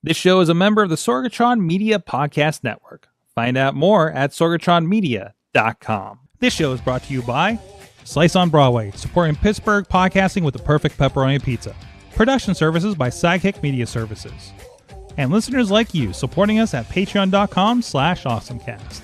This show is a member of the Sorgatron Media Podcast Network. Find out more at sorgatronmedia.com. This show is brought to you by Slice on Broadway, supporting Pittsburgh podcasting with the perfect pepperoni pizza. Production services by Sidekick Media Services. And listeners like you, supporting us at patreon.com/AwesomeCast.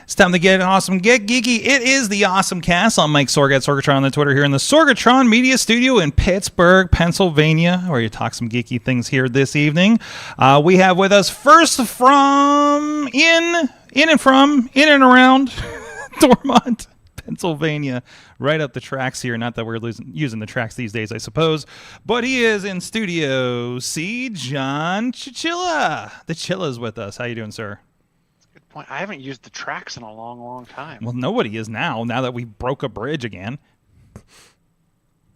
It's time to get awesome, get geeky. It is the AwesomeCast. I'm Mike Sorg at Sorgatron on the Twitter here in the Sorgatron Media Studio in Pittsburgh, Pennsylvania, where you talk some geeky things here this evening. We have with us first from in and around Dormont, Pennsylvania, right up the tracks here. Not that we're using the tracks these days, I suppose, but he is in Studio C. John Chilla. The Chilla's with us. How you doing, sir? I haven't used the tracks in a long, long time. Well, nobody is now that we broke a bridge again.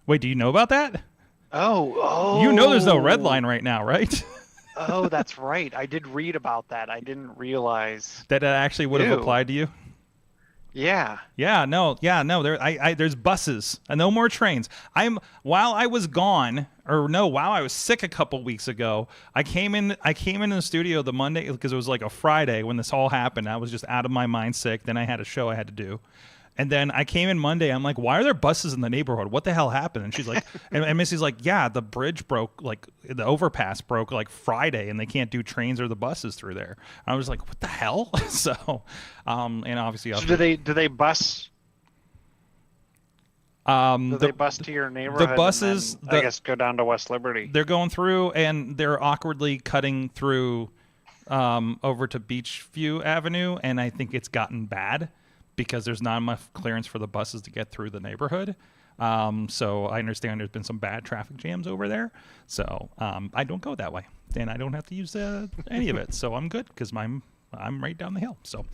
Wait, do you know about that? Oh. You know there's no red line right now, right? Oh, that's right. I did read about that. I didn't realize. That actually would have applied to you? Yeah. No. There's buses and no more trains. While I was sick a couple weeks ago, I came in the studio the Monday because it was like a Friday when this all happened. I was just out of my mind sick. Then I had a show I had to do. And then I came in Monday. I'm like, why are there buses in the neighborhood? What the hell happened? And she's like, and Missy's like, yeah, the bridge broke, like the overpass broke like Friday, and they can't do trains or the buses through there. And I was like, what the hell? So, and obviously, so do they bus? They bus to your neighborhood? The buses, and then, I guess, go down to West Liberty. They're going through, and they're awkwardly cutting through over to Beachview Avenue, and I think it's gotten bad, because there's not enough clearance for the buses to get through the neighborhood. So I understand there's been some bad traffic jams over there. So I don't go that way, and I don't have to use any of it. So I'm good because I'm right down the hill. So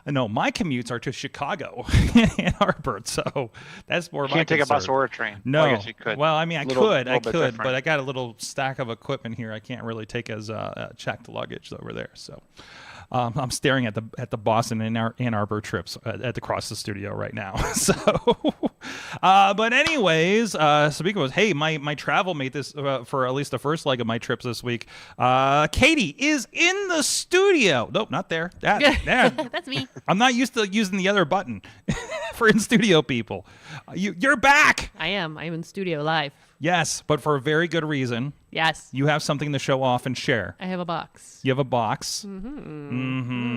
no, my commutes are to Chicago and Ann Arbor. So that's more. You can't take a bus or a train. No, well, I guess you could. Well, I mean, I could, different. but I got a little stack of equipment here. I can't really take as checked luggage over there. So. I'm staring at the Boston and Ann Arbor trips across the studio right now. So, but anyways, speaking of, hey, my travel mate this for at least the first leg of my trips this week. Katie is in the studio. Nope, not there. That's me. I'm not used to using the other button for in studio people. You're back. I am in studio live. Yes, but for a very good reason. Yes. You have something to show off and share. I have a box. You have a box. Mm-hmm.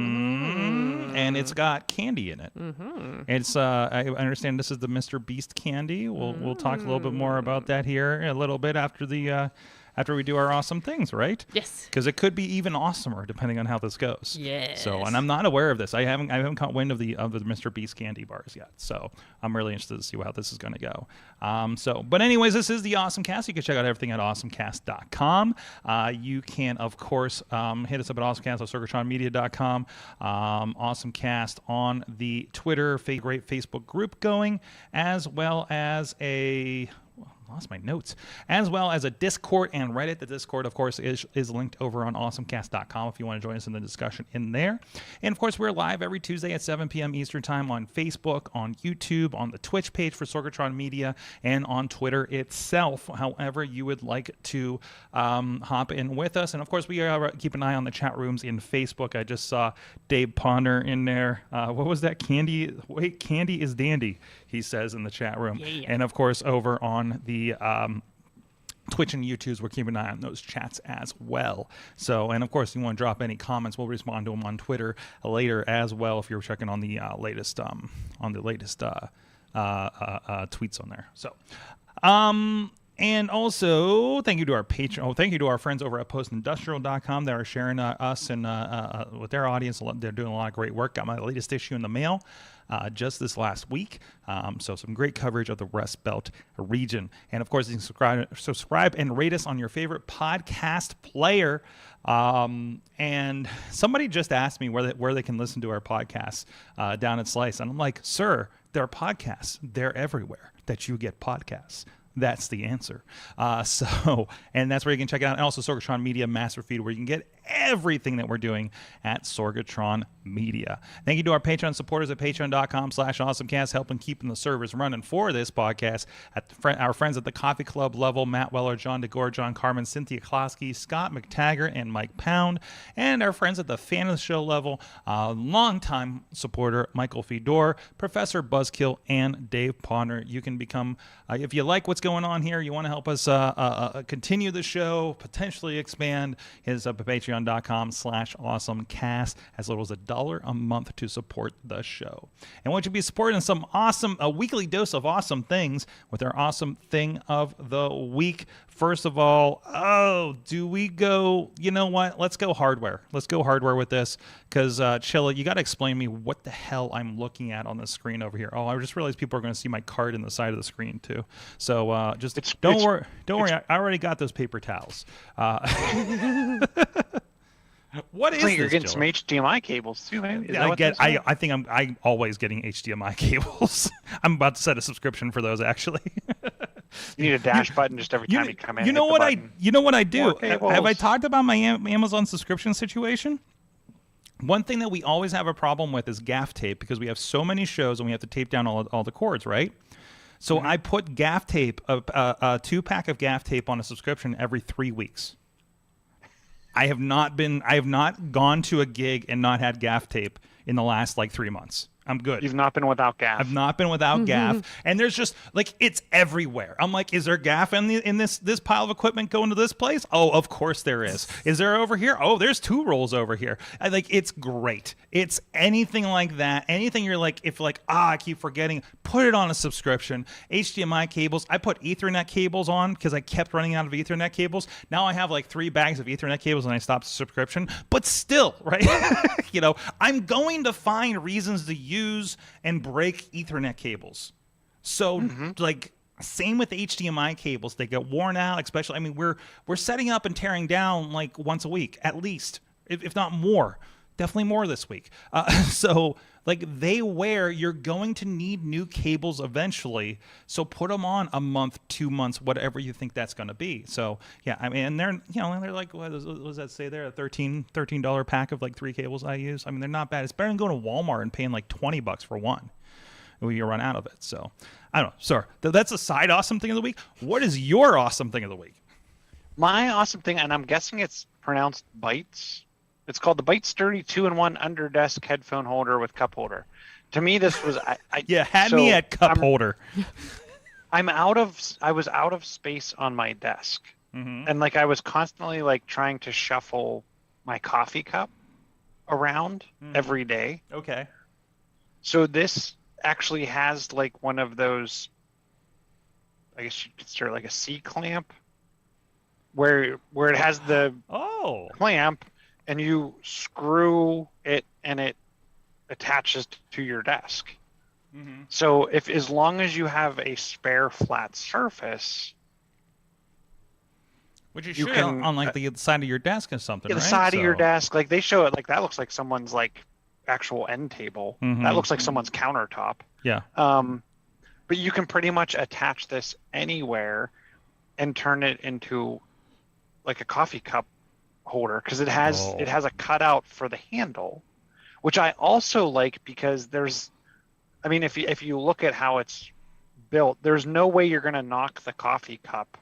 And it's got candy in it. Mm-hmm. It's I understand this is the Mr. Beast candy. We'll talk a little bit more about that here a little bit after the after we do our awesome things, right? Yes. Because it could be even awesomer depending on how this goes. Yes. So, and I'm not aware of this. I haven't caught wind of the Mr. Beast candy bars yet. So I'm really interested to see how this is going to go. But anyways, this is the AwesomeCast. You can check out everything at AwesomeCast.com. You can, of course, hit us up at AwesomeCast at SorgatronMedia.com. AwesomeCast on the Twitter, great Facebook group going, as well as lost my notes, as well as a Discord and Reddit. The Discord, of course, is linked over on awesomecast.com if you want to join us in the discussion in there. And, of course, we're live every Tuesday at 7 p.m. Eastern Time on Facebook, on YouTube, on the Twitch page for Sorgatron Media, and on Twitter itself, however you would like to hop in with us. And, of course, we keep an eye on the chat rooms in Facebook. I just saw Dave Ponder in there. What was that? Candy is dandy, he says in the chat room. Yeah. And, of course, over on the Twitch and YouTubes, we're keeping an eye on those chats as well. So, and of course, you want to drop any comments, we'll respond to them on Twitter later as well if you're checking on the latest tweets on there. So, and also, thank you to our patron. Oh, thank you to our friends over at postindustrial.com that are sharing us and with their audience. They're doing a lot of great work. Got my latest issue in the mail just this last week. So some great coverage of the Rust Belt region. And of course, you can subscribe and rate us on your favorite podcast player. And somebody just asked me where they can listen to our podcasts down at Slice. And I'm like, sir, there are podcasts. They're everywhere that you get podcasts. That's the answer. And that's where you can check it out. And also Sorgatron Media Master Feed, where you can get everything that we're doing at Sorgatron Media. Thank you to our Patreon supporters at patreon.com/awesomecast, helping keeping the servers running for this podcast. Our friends at the Coffee Club level, Matt Weller, John DeGore, John Carmen, Cynthia Klosky, Scott McTaggart, and Mike Pound. And our friends at the Fan of the Show level, longtime supporter Michael Fedor, Professor Buzzkill, and Dave Ponder. You can become, if you like what's going on here, you want to help us continue the show, potentially expand, his patreon.com/awesomecast, as little as $1 a month to support the show. And won't you be supporting a weekly dose of awesome things with our awesome thing of the week? First of all, do we go, you know what? Let's go hardware. Let's go hardware with this, because Chilla, you got to explain to me what the hell I'm looking at on the screen over here. Oh, I just realized people are going to see my card in the side of the screen too. So don't worry. I already got those paper towels. What is this? You're getting some HDMI cables too, man. I think I'm always getting HDMI cables. I'm about to set a subscription for those, actually. You need a dash button just every time you come in. You know what I do? Have I talked about my Amazon subscription situation? One thing that we always have a problem with is gaff tape, because we have so many shows and we have to tape down all the cords, right? So I put gaff tape, a 2-pack of gaff tape on a subscription every 3 weeks. I have not gone to a gig and not had gaff tape in the last 3 months. I'm good. You've not been without gaff. I've not been without gaff, and there's just it's everywhere. I'm like, is there gaff in this pile of equipment going to this place? Oh, of course there is. Is there over here? Oh, there's 2 rolls over here. It's great. It's anything like that. Anything you're like, if I keep forgetting, put it on a subscription. HDMI cables. I put Ethernet cables on because I kept running out of Ethernet cables. Now I have 3 bags of Ethernet cables and I stopped the subscription. But still, right? I'm going to find reasons to use and break Ethernet cables. So same with HDMI cables. They get worn out, especially, we're setting up and tearing down once a week, at least, if not more. Definitely more this week. So they wear, you're going to need new cables eventually. So put them on a month, 2 months, whatever you think that's going to be. So yeah, and they're, they're what does that say there? A $13 pack of 3 cables I use. They're not bad. It's better than going to Walmart and paying $20 for one when you run out of it. So I don't know. Sorry. That's a side awesome thing of the week. What is your awesome thing of the week? My awesome thing, and I'm guessing it's pronounced Bytes. It's called the Byte Sturdy 2-in-1 under desk headphone holder with cup holder. To me, this was me at cup holder. I was out of space on my desk, and like I was constantly like trying to shuffle my coffee cup around every day. Okay. So this actually has like one of those, I guess you could consider like a C clamp, where it has the clamp and you screw it and it attaches to your desk. So as long as you have a spare flat surface, which you should on like the side of your desk or something, the right? side of your desk, like they show it, like that looks like someone's like actual end table. That looks like someone's countertop. Yeah. But you can pretty much attach this anywhere and turn it into like a coffee cup holder, because it has a cutout for the handle, which I also like, because if you look at how it's built, there's no way you're going to knock the coffee cup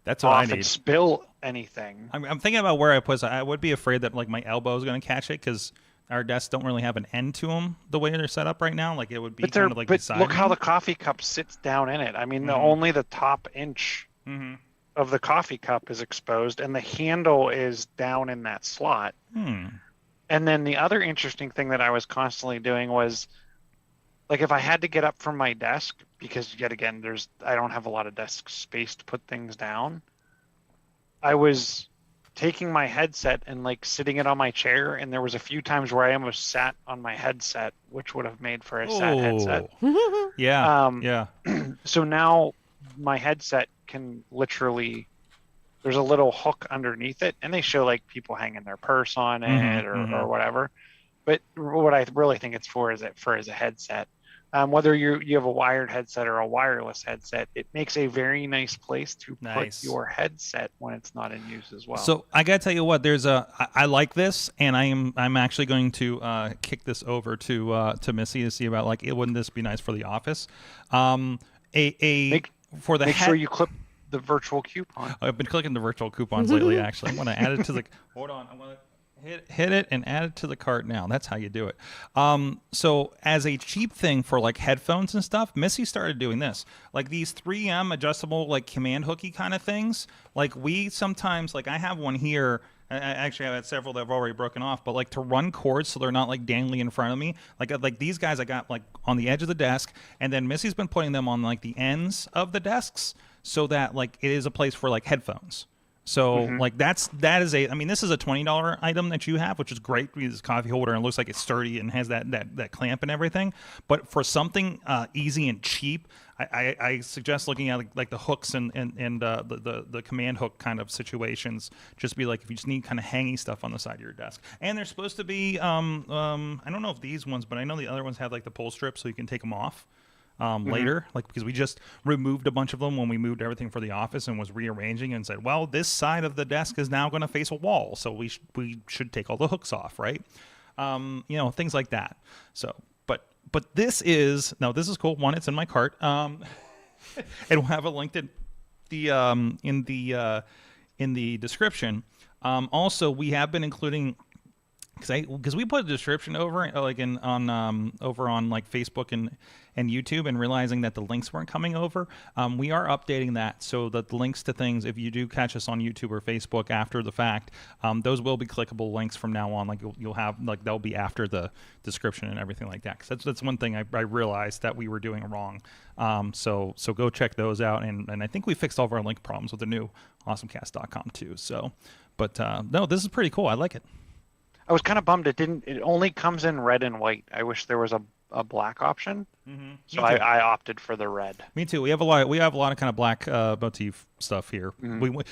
That's what off I need. and spill anything. I'm thinking about where I put it. I would be afraid that like my elbow is going to catch it, because our desks don't really have an end to them the way they're set up right now. Like it would be kind of like beside look me. how the coffee cup sits down in it. I mean, only the top inch of the coffee cup is exposed, and the handle is down in that slot. And then the other interesting thing that I was constantly doing was, like, if I had to get up from my desk, because yet again, I don't have a lot of desk space to put things down, I was taking my headset and like sitting it on my chair, and there was a few times where I almost sat on my headset, which would have made for a sad headset. Yeah. So now my headset can literally, there's a little hook underneath it, and they show like people hanging their purse on it or whatever. But what I really think it's for is as a headset. Whether you have a wired headset or a wireless headset, it makes a very nice place to put your headset when it's not in use as well. So I gotta tell you what, I like this, and I'm actually going to kick this over to Missy to see about, like, wouldn't this be nice for the office? Make sure you clip the virtual coupon. I've been clicking the virtual coupons lately. Actually, I want to add it to the. Hold on, I want to. Hit it and add it to the cart now. That's how you do it. So as a cheap thing for like headphones and stuff, Missy started doing this. Like these 3M adjustable like command hooky kind of things. Like we sometimes, like I have one here. Actually, I've had several that have already broken off. But like to run cords so they're not like dangling in front of me. Like these guys I got like on the edge of the desk. And then Missy's been putting them on like the ends of the desks so that like it is a place for like headphones. So like that is this is a $20 item that you have, which is great because it's a coffee holder and it looks like it's sturdy and has that clamp and everything. But for something easy and cheap, I suggest looking at like the hooks and the command hook kind of situations. Just be like, if you just need kind of hangy stuff on the side of your desk. And they're supposed to be I don't know if these ones, but I know the other ones have like the pull strip so you can take them off. Later, like, because we just removed a bunch of them when we moved everything for the office and was rearranging and said, well, this side of the desk is now going to face a wall, so we should take all the hooks off, right? Things like that. So, but this is cool. One, it's in my cart. And we'll have it linked in the description. Also, we have been including. Because we put a description over like over on like Facebook and YouTube, and realizing that the links weren't coming over, we are updating that so that the links to things, if you do catch us on YouTube or Facebook after the fact, those will be clickable links from now on. Like you'll have, like, they'll be after the description and everything like that. Because that's one thing I realized that we were doing wrong. So go check those out, and I think we fixed all of our link problems with the new AwesomeCast.com too. So, but no, this is pretty cool. I like it. I was kind of bummed it only comes in red and white. I wish there was a black option. So I opted for the red. Me too. We have a lot of kind of black motif stuff here. We went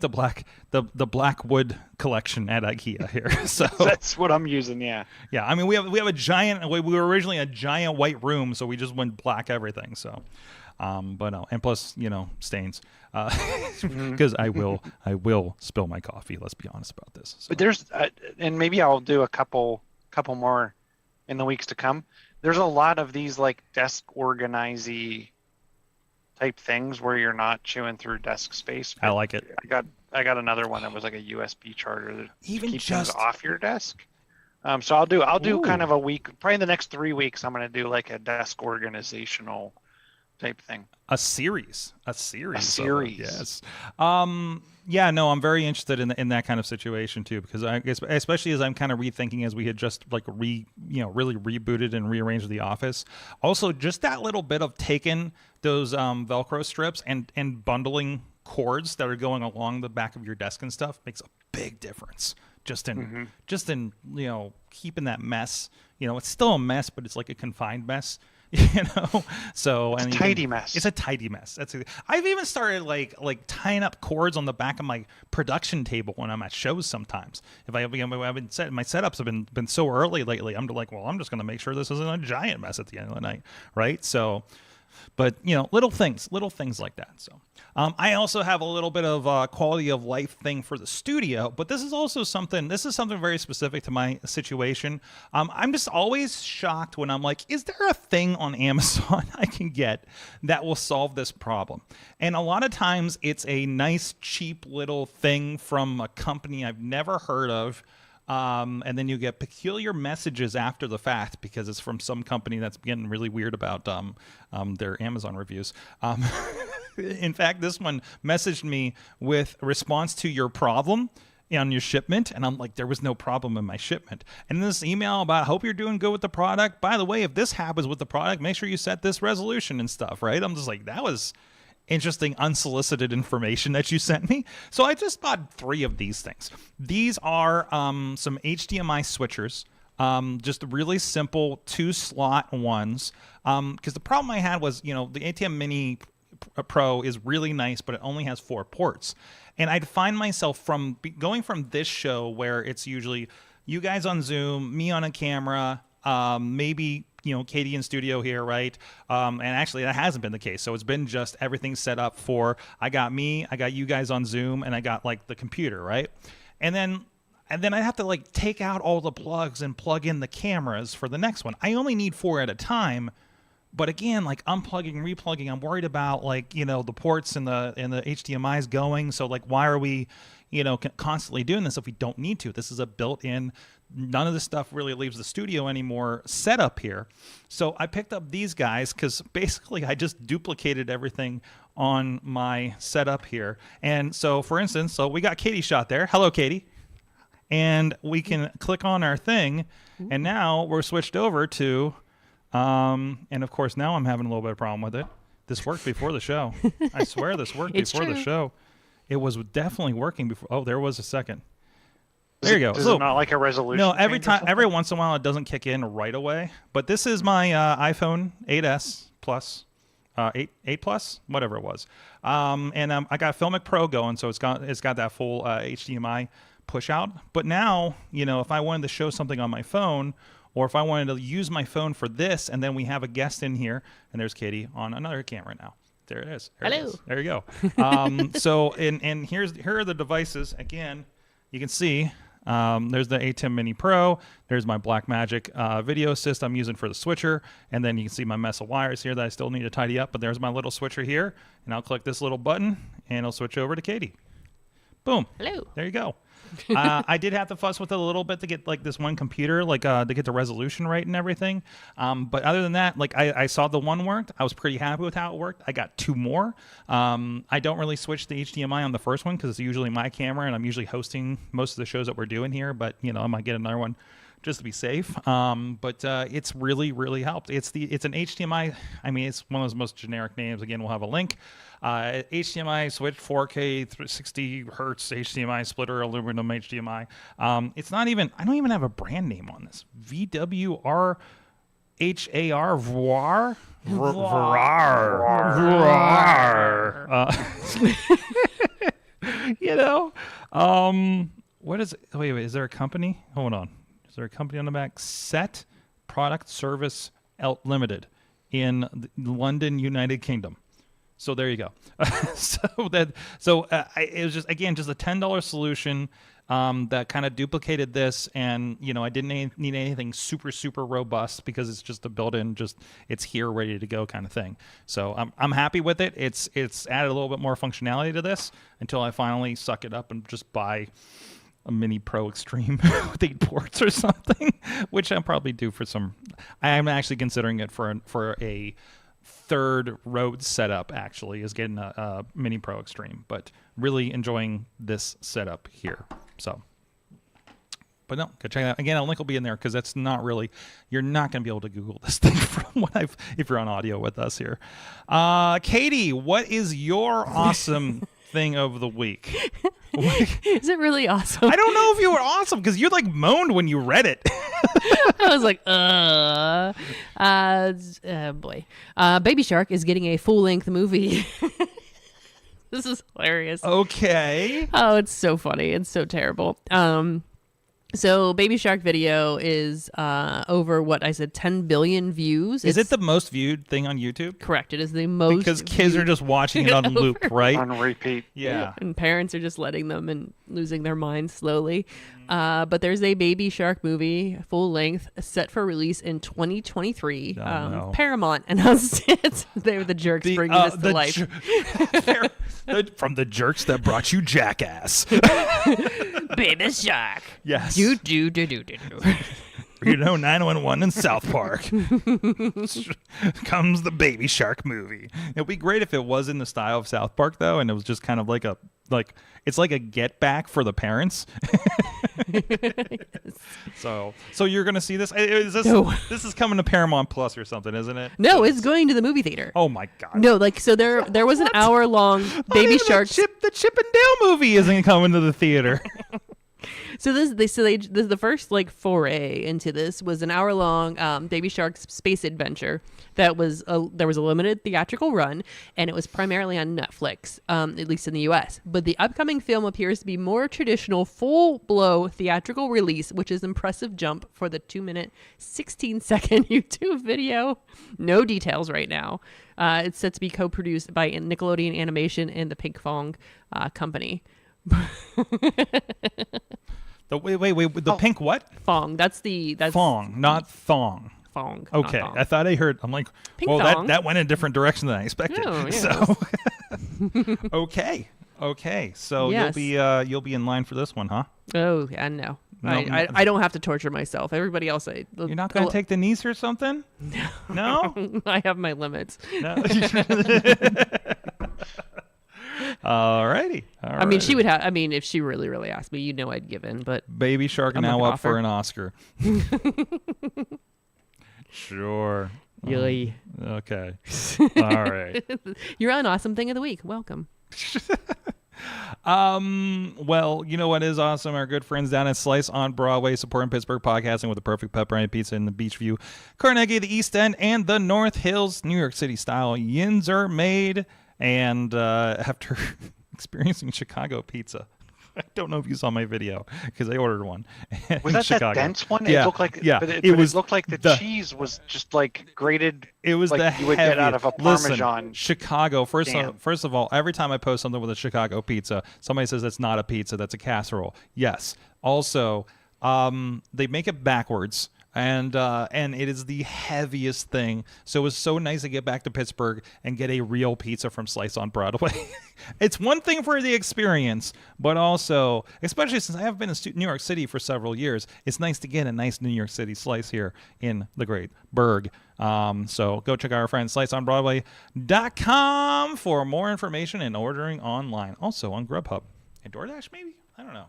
to the black wood collection at IKEA here. So that's what I'm using. Yeah. I mean, we have a giant. We were originally a giant white room, so we just went black everything. So. But no, and plus, stains, because I will spill my coffee. Let's be honest about this. So. But there's, and maybe I'll do a couple more in the weeks to come. There's a lot of these like desk organize-y type things where you're not chewing through desk space. I like it. I got another one that was like a USB charger that even keeps just things off your desk. So I'll do kind of a week, probably in the next 3 weeks. I'm going to do like a desk organizational type thing. A series. Yes. Yeah, no, I'm very interested in that kind of situation too, because I guess, especially as I'm kind of rethinking, as we had just like really rebooted and rearranged the office. Also, just that little bit of taking those Velcro strips and bundling cords that are going along the back of your desk and stuff makes a big difference. Just in keeping that mess. It's still a mess, but it's like a confined mess. So it's a tidy mess. It's a tidy mess. I've even started like tying up cords on the back of my production table when I'm at shows. Sometimes if I've been my setups have been so early lately, I'm like, well, I'm just going to make sure this isn't a giant mess at the end of the night, right? So, but little things like that. So, I also have a little bit of quality of life thing for the studio, but this is something very specific to my situation. I'm just always shocked when I'm like, is there a thing on Amazon I can get that will solve this problem? And a lot of times it's a nice, cheap little thing from a company I've never heard of. And then you get peculiar messages after the fact because it's from some company that's getting really weird about their Amazon reviews. In fact, this one messaged me with a response to your problem on your shipment, and I'm like, there was no problem in my shipment. And this email about, hope you're doing good with the product. By the way, if this happens with the product, make sure you set this resolution and stuff, right? I'm just like, that was interesting unsolicited information that you sent me. So I just bought 3 of these things. These are some HDMI switchers, just really simple 2-slot ones. Because the problem I had was, the ATEM Mini Pro is really nice, but it only has 4 ports. And I'd find myself going from this show where it's usually you guys on Zoom, me on a camera, maybe Katie in studio here, right? And actually that hasn't been the case. So it's been just everything set up for, I got you guys on Zoom, and I got like the computer, right? And then I have to like take out all the plugs and plug in the cameras for the next one. I only need 4 at a time. But again, like unplugging, replugging, I'm worried about like, the ports and the HDMIs going. So like, why are we, constantly doing this if we don't need to? This is a built-in, none of this stuff really leaves the studio anymore setup here. So I picked up these guys because basically I just duplicated everything on my setup here. And so for instance, we got Katie shot there. Hello, Katie. And we can click on our thing. And now we're switched over to... and of course now I'm having a little bit of problem with it. This worked before the show. I swear this worked before the show. It was definitely working before. Oh, there was a second. There you go. Is it not like a resolution? No, every once in a while it doesn't kick in right away. But this is my iPhone 8s Plus, 8 Plus, whatever it was. And I got Filmic Pro going, so it's got that full HDMI push out. But now, if I wanted to show something on my phone, or if I wanted to use my phone for this, and then we have a guest in here, and there's Katie on another camera now. There it is. Hello. There you go. So, and here are the devices. Again, you can see there's the ATEM Mini Pro. There's my Blackmagic video assist I'm using for the switcher. And then you can see my mess of wires here that I still need to tidy up. But there's my little switcher here. And I'll click this little button, and it'll switch over to Katie. Boom. Hello. There you go. I did have to fuss with it a little bit to get like this one computer, to get the resolution right and everything. But other than that, like I saw the one worked. I was pretty happy with how it worked. I got 2 more. I don't really switch the HDMI on the first one because it's usually my camera and I'm usually hosting most of the shows that we're doing here. But I might get another one just to be safe. But it's really, really helped. It's an HDMI. I mean, it's one of those most generic names. Again, we'll have a link. HDMI switch 4K 360 hertz HDMI splitter aluminum HDMI. It's not even. I don't even have a brand name on this. VWR HAR VAR. What is it? Wait, is there a company? Hold on. Is there a company on the back? Set Product Service Limited in London, United Kingdom. So there you go. It was just a $10 solution that kind of duplicated this, and I didn't need anything super, super robust because it's just a built-in, it's here ready to go kind of thing. So I'm happy with it. It's added a little bit more functionality to this until I finally suck it up and just buy a Mini Pro Extreme with 8 ports or something, which I'll probably do for some. I am actually considering it for a third Rode setup actually is getting a Mini Pro Extreme, but really enjoying this setup here. So, but no, go check it out. Again, a link will be in there because that's not really, you're not going to be able to Google this thing from what if you're on audio with us here. Katie, what is your awesome thing of the week? Is it really awesome? I don't know if you were awesome because you like moaned when you read it. I was like, boy. Baby Shark is getting a full-length movie. This is hilarious. Okay. Oh, it's so funny. It's so terrible. So Baby Shark video is over what I said 10 billion views. Is it the most viewed thing on YouTube? Correct. It is the most because kids are just watching it on loop, right? On repeat. Yeah. And parents are just letting them and losing their minds slowly. But there's a Baby Shark movie, full length, set for release in 2023. No. Paramount announced it. They were the jerks bringing this to life. From the jerks that brought you Jackass. Baby Shark. Yes. Do. You know, 911 in South Park. Comes the Baby Shark movie. It'd be great if it was in the style of South Park, though, and it was just kind of it's like a get back for the parents. So you're gonna see this? No. This is coming to Paramount Plus or something, isn't it? No, it's going to the movie theater. Oh my God. No, so there was an hour-long Baby Shark. The Chip and Dale movie isn't coming to the theater. So the first foray into this was an hour-long Baby Shark's space adventure that there was a limited theatrical run, and it was primarily on Netflix, at least in the U.S. But the upcoming film appears to be more traditional full-blow theatrical release, which is an impressive jump for the 2-minute, 16-second YouTube video. No details right now. It's set to be co-produced by Nickelodeon Animation and the Pink Fong company. The pink what? Fong. That's Fong, not thong. Fong. Okay, Thong. I thought I heard. I'm like, Pink well, thong. that went in a different direction than I expected. Oh, yes. So, okay. So Yes. you'll be in line for this one, huh? Oh, yeah, no. No. I don't have to torture myself. Everybody else, You're not going to take the niece or something? No. I have my limits. No. Alrighty. I mean, she would have. I mean, if she really, really asked me, I'd give in. But Baby Shark I'm now not up gonna for offer. an Oscar. Sure. Yay. Okay. All right. You're on Awesome Thing of the Week. Welcome. Well, you know what is awesome? Our good friends down at Slice on Broadway supporting Pittsburgh podcasting with the perfect pepperoni pizza in the Beachview, Carnegie, the East End, and the North Hills, New York City style. Yins are made, and after experiencing Chicago pizza, I don't know if you saw my video because I ordered one. Was that Chicago. that dense one? Yeah, It looked like, yeah. but It it looked like the cheese was just like grated. It was like the you would get out of a Listen, Parmesan. Chicago. First jam. of all, every time I post something with a Chicago pizza, somebody says that's not a pizza, that's a casserole. Yes. Also, they make it backwards. And it is the heaviest thing. So it was so nice to get back to Pittsburgh and get a real pizza from Slice on Broadway. It's one thing for the experience, but also, especially since I have been in New York City for several years, it's nice to get a nice New York City slice here in the Great Burgh. So go check out our friends sliceonbroadway.com for more information and ordering online. Also on Grubhub and DoorDash, maybe? I don't know.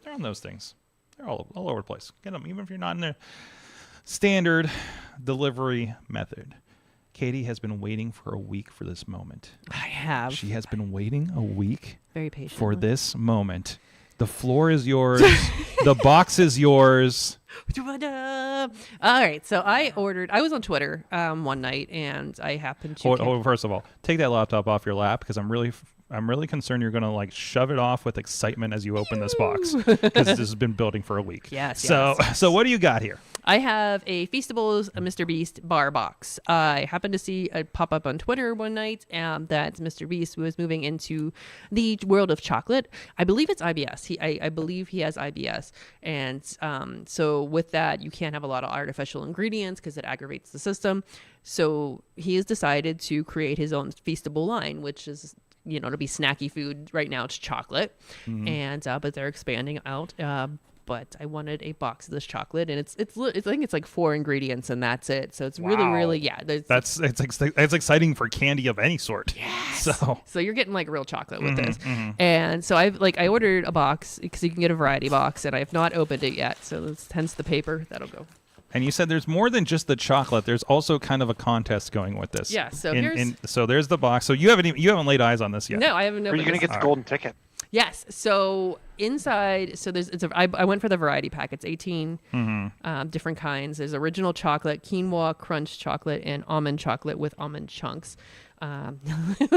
They're on those things. They're all over the place. Get them, even if you're not in there. Standard delivery method. Katie has been waiting for a week for this moment. I have. She has been waiting a week Very patient. for this moment. The floor is yours. The box is yours. All right. So I was on Twitter one night, and I happened to. First of all, take that laptop off your lap because I'm really concerned you're gonna shove it off with excitement as you open this box because this has been building for a week. Yes. So what do you got here? I have a Feastables Mr. Beast bar box. I happened to see a pop up on Twitter one night that Mr. Beast was moving into the world of chocolate. I believe it's IBS. I believe he has IBS, and so with that, you can't have a lot of artificial ingredients because it aggravates the system. So he has decided to create his own Feastable line, which is to be snacky food. Right now, it's chocolate, and but they're expanding out. but I wanted a box of this chocolate, and it's I think it's like 4 ingredients, and that's it. So it's really it's exciting for candy of any sort. Yes. So you're getting like real chocolate with this, and so I ordered a box because you can get a variety box, and I have not opened it yet. So that's hence the paper that'll go. And you said there's more than just the chocolate. There's also kind of a contest going with this. Yeah. So so there's the box. So you haven't laid eyes on this yet. No, I haven't. Are you going to get the golden ticket? Yes. So inside, I went for the variety pack. It's 18 different kinds. There's original chocolate, quinoa crunch chocolate, and almond chocolate with almond chunks. I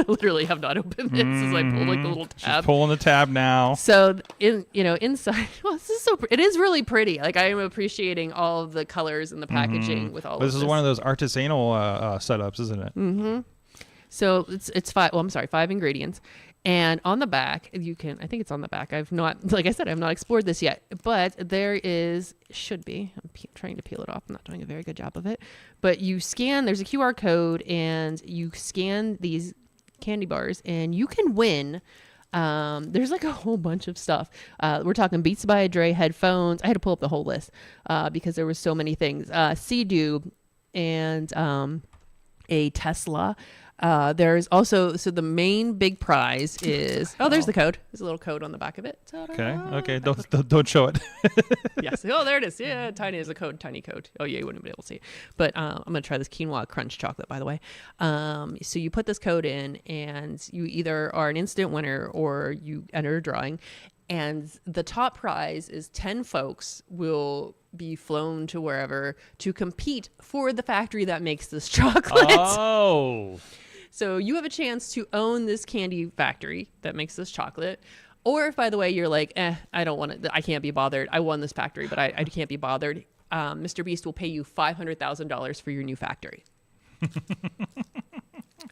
literally have not opened this as I pulled like the little tab. She's pulling the tab now. So inside, well, this is it is really pretty. Like I am appreciating all of the colors and the packaging with all. This is one of those artisanal setups, isn't it? Mm-hmm. So it's 5. Well, I'm sorry, 5 ingredients. And on the back, I think it's on the back. I've not, like I said, I've not explored this yet, but should be. I'm trying to peel it off. I'm not doing a very good job of it. But there's a QR code, and you scan these candy bars, and you can win. There's like a whole bunch of stuff. We're talking Beats by Dre headphones. I had to pull up the whole list because there was so many things. Sea-Doo and a Tesla. There's also, so the main big prize is, there's the code. There's a little code on the back of it. Ta-da. Okay. Don't show it. Yes. Oh, there it is. Yeah, tiny is a code, tiny code. Oh yeah, you wouldn't be able to see it. But I'm gonna try this quinoa crunch chocolate, by the way. So you put this code in, and you either are an instant winner or you enter a drawing. And the top prize is 10 folks will be flown to wherever to compete for the factory that makes this chocolate. Oh. So you have a chance to own this candy factory that makes this chocolate. Or if, by the way, you're like, I don't want it. I can't be bothered. I won this factory, but I can't be bothered. Mr. Beast will pay you $500,000 for your new factory.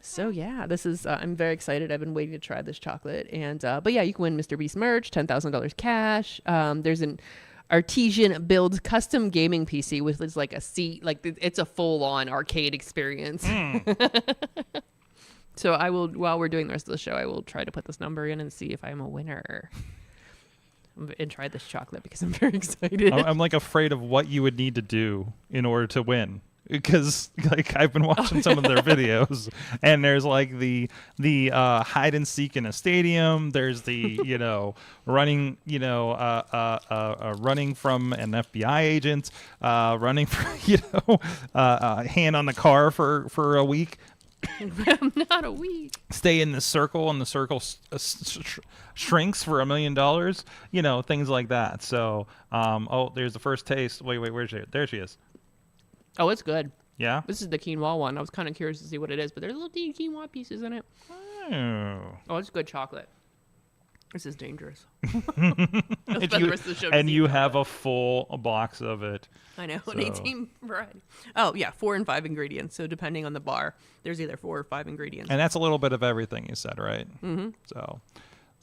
So yeah, this is, I'm very excited. I've been waiting to try this chocolate. And, but yeah, you can win Mr. Beast merch, $10,000 cash. There's an Artesian builds custom gaming PC with it's like a seat, like it's a full-on arcade experience. So I will, while we're doing the rest of the show, I will try to put this number in and see if I'm a winner. And try this chocolate because I'm very excited. I'm like afraid of what you would need to do in order to win. Because like I've been watching some of their videos, and there's like the hide and seek in a stadium. There's the running running from an FBI agent, running for hand on the car for a week. Not a week. Stay in the circle, and the circle shrinks for $1 million. Things like that. So there's the first taste. Wait, where's she? There she is. Oh, it's good. Yeah? This is the quinoa one. I was kind of curious to see what it is, but there's little quinoa pieces in it. Oh, it's good chocolate. This is dangerous. And you have a full box of it. I know, an 18 variety. Oh, yeah, 4 and 5 ingredients. So depending on the bar, there's either 4 or 5 ingredients. And that's a little bit of everything you said, right? Mm-hmm.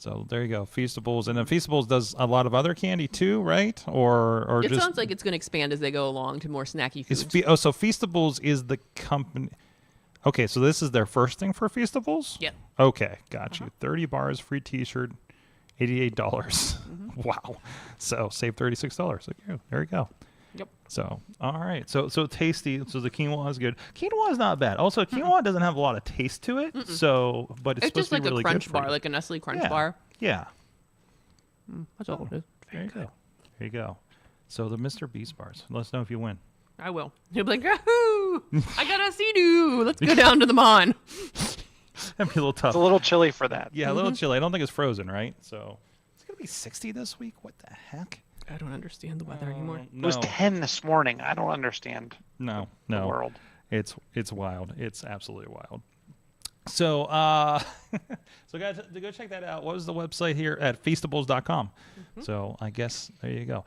So there you go, Feastables. And then Feastables does a lot of other candy too, right? Or it sounds like it's going to expand as they go along to more snacky foods. So Feastables is the company. Okay, so this is their first thing for Feastables? Yep. Okay, got you. 30 bars, free t-shirt, $88. Mm-hmm. Wow. So save $36. There you go. Yep. So, all right. So tasty. So the quinoa is good. Quinoa is not bad. Also, quinoa doesn't have a lot of taste to it. Mm-mm. So, but it's supposed just like to be really a crunch good bar, for you. like a Nestle Crunch bar. Yeah. That's all it is. There you go. There you go. So the Mr. Beast bars. Let us know if you win. I will. He'll be like, "Yahoo! I got a Sea-Doo. Let's go down to the Mon." That'd be a little tough. It's a little chilly for that. Yeah, a little chilly. I don't think it's frozen, right? So it's gonna be 60 this week. What the heck? I don't understand the weather anymore. No. It was 10 this morning. I don't understand. No. The world. It's wild. It's absolutely wild. So so guys, to go check that out. What was the website here at feastables.com? Mm-hmm. So I guess there you go.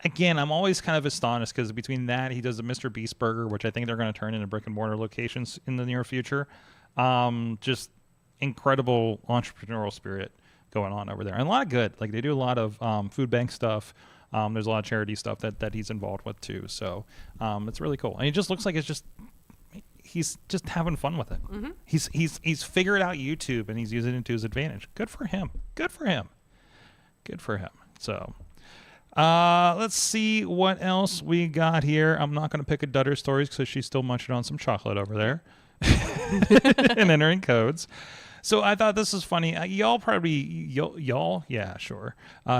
Again, I'm always kind of astonished because between that, he does the Mr. Beast Burger, which I think they're going to turn into brick and mortar locations in the near future. Just incredible entrepreneurial spirit going on over there, and a lot of good. Like they do a lot of food bank stuff. There's a lot of charity stuff that he's involved with too. So it's really cool, and it just looks like he's just having fun with it. Mm-hmm. He's figured out YouTube and he's using it to his advantage. Good for him. So Let's see what else we got here. I'm not going to pick a Dudders stories because she's still munching on some chocolate over there and entering codes. So I thought this was funny. Yeah, sure.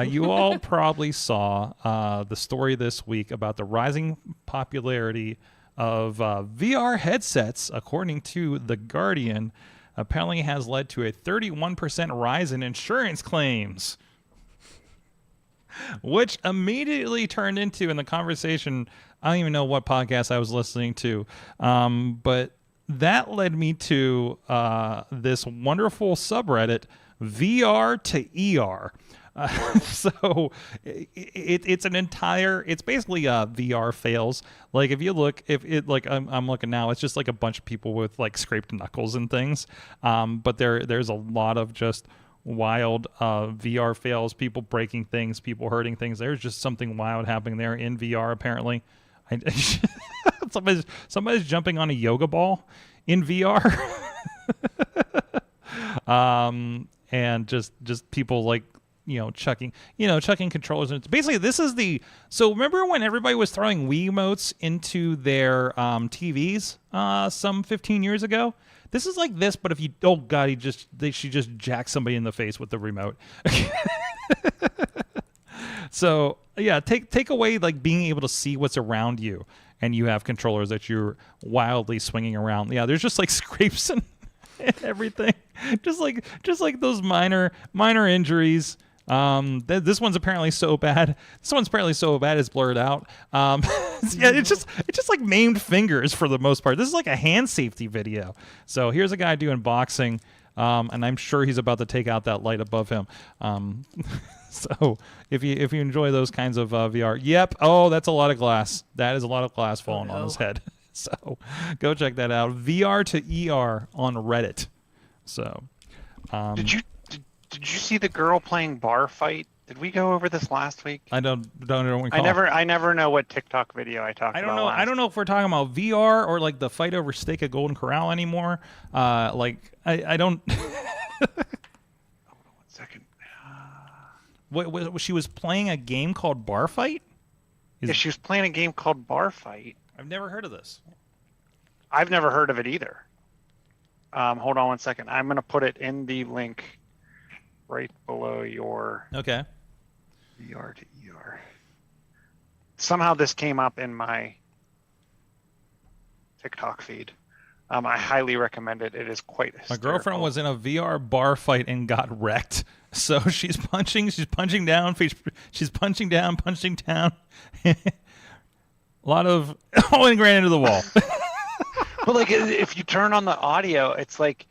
You all probably saw the story this week about the rising popularity of VR headsets, according to The Guardian, apparently has led to a 31% rise in insurance claims. Which immediately turned into, in the conversation, I don't even know what podcast I was listening to, but that led me to this wonderful subreddit, VR to ER. So it's basically VR fails. Like if you look, I'm looking now, it's just like a bunch of people with like scraped knuckles and things. But there's a lot of just wild VR fails, people breaking things, people hurting things. There's just something wild happening there in VR apparently. Somebody's jumping on a yoga ball in VR. And just people like chucking controllers. And basically so remember when everybody was throwing Wiimotes into their TVs some 15 years ago? This is like this, but if you, oh God, she just jacked somebody in the face with the remote. So yeah, take away like being able to see what's around you, and you have controllers that you're wildly swinging around. Yeah, there's just like scrapes and everything, just like those minor injuries. This one's apparently so bad. It's blurred out. Yeah, it's just like maimed fingers for the most part. This is like a hand safety video. So here's a guy doing boxing, and I'm sure he's about to take out that light above him. So if you enjoy those kinds of VR, yep. Oh, that's a lot of glass. That is a lot of glass falling on his head. So go check that out. VR to ER on Reddit. So Did you see the girl playing bar fight? Did we go over this last week? I don't recall. I never know what TikTok video I talked about. I don't know if we're talking about VR or like the fight over steak at Golden Corral anymore. I don't. Hold on 1 second. What she was playing a game called Bar Fight? Yeah, she was playing a game called Bar Fight. I've never heard of this. I've never heard of it either. Hold on 1 second. I'm going to put it in the link right below your VR to ER. Somehow this came up in my TikTok feed. I highly recommend it. It is quite hysterical. My girlfriend was in a VR bar fight and got wrecked. So she's punching down. She's punching down. A lot of and ran into the wall. But like, if you turn on the audio, it's like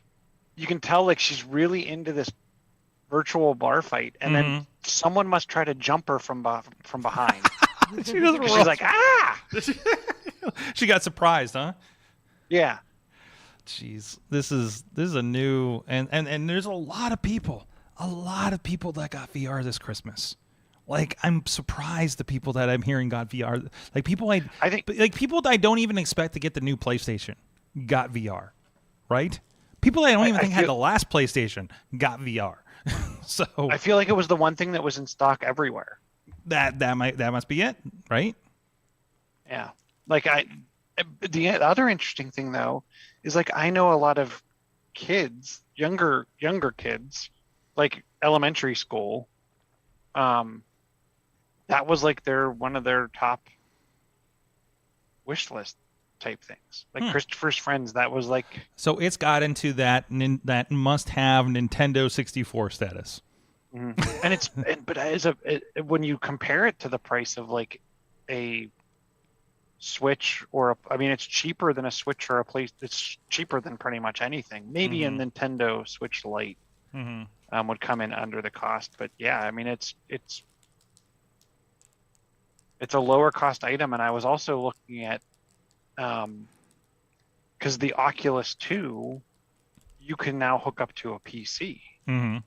you can tell like she's really into this virtual bar fight, and then someone must try to jump her from behind. She's like, ah! She got surprised, huh? Yeah. Jeez, this is a new and there's a lot of people that got VR this Christmas. Like, I'm surprised the people that I'm hearing got VR. Like people I think like people that I don't even expect to get the new PlayStation got VR, right? People I don't even think had the last PlayStation got VR. So I feel like it was the one thing that was in stock everywhere. That must be it, right? Yeah. Like the other interesting thing though is like I know a lot of kids, younger kids, like elementary school. That was like one of their top wish list type things. Like Christopher's friends, that was like. So it's got into that must-have Nintendo 64 status. And when you compare it to the price of like a Switch it's cheaper than a Switch or a place. It's cheaper than pretty much anything. Maybe a Nintendo Switch Lite would come in under the cost, but yeah, I mean it's a lower cost item. And I was also looking at because the Oculus 2 you can now hook up to a PC and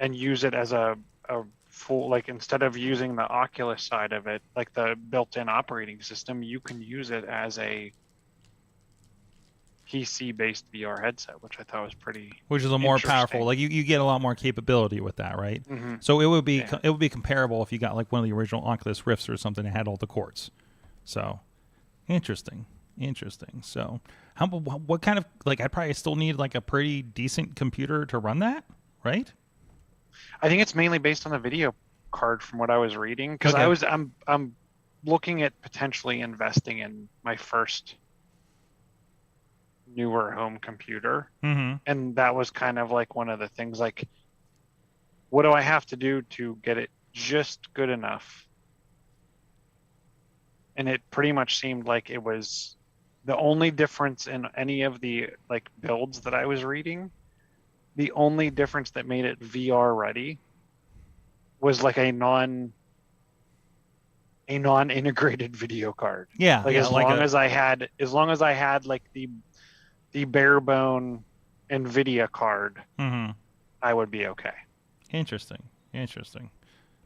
use it as a full, like instead of using the Oculus side of it, like the built-in operating system, you can use it as a PC-based VR headset, which I thought was pretty. Which is a more interesting. powerful. Like you get a lot more capability with that, right? Mm-hmm. So it would be comparable if you got like one of the original Oculus Rifts or something that had all the cords. So interesting. So what kind of, like, I'd probably still need like a pretty decent computer to run that, right? I think it's mainly based on the video card from what I was reading, because Okay. I'm looking at potentially investing in my first newer home computer, and that was kind of like one of the things, like, what do I have to do to get it just good enough? And it pretty much seemed like it was the only difference in any of the like builds that I was reading. The only difference that made it VR ready was like a non-integrated video card. Yeah. Like, yeah, as long as I had like the bare bone NVIDIA card, I would be okay. Interesting.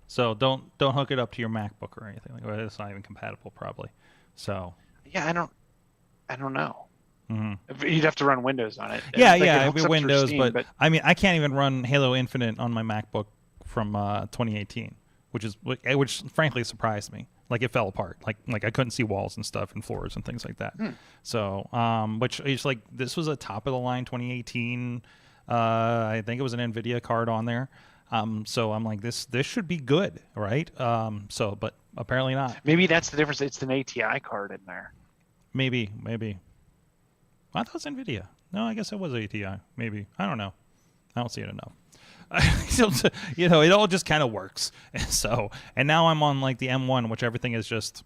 So don't hook it up to your MacBook or anything. Like that. It's not even compatible, probably. So Yeah, I don't know. You'd have to run Windows on it. yeah, Like, it it'd hooks be up through Windows, Steam, but I mean, I can't even run Halo Infinite on my MacBook from 2018, which frankly surprised me. Like, it fell apart. Like I couldn't see walls and stuff and floors and things like that. So which is like, this was a top of the line 2018. I think it was an NVIDIA card on there. So I'm like, this should be good, right? But apparently not. maybe that's the difference. It's an ATI card in there. Maybe. I thought it was NVIDIA. No, I guess it was ATI. Maybe. I don't know. I don't see it enough. It all just kind of works. So, and now I'm on like the M1, which everything is just,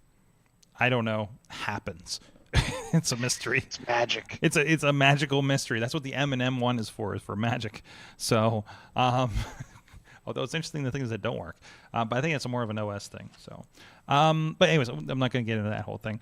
I don't know, happens. It's a mystery. It's magic. It's a magical mystery. That's what the M and M1 is for magic. So, although it's interesting the things that don't work, but I think it's more of an OS thing. So, but anyways, I'm not going to get into that whole thing.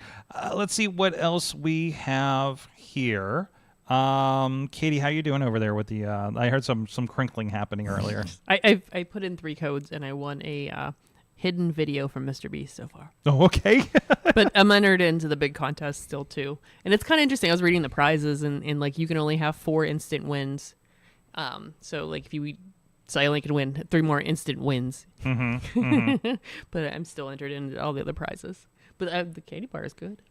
Let's see what else we have here. Katie, how you doing over there with the? I heard some crinkling happening earlier. I put in 3 codes and I won a hidden video from Mr. Beast so far. Oh, okay. But I'm entered into the big contest still too, and it's kind of interesting. I was reading the prizes and like you can only have 4 instant wins. So like so I only can win 3 more instant wins. But I'm still entered into all the other prizes. But the candy bar is good.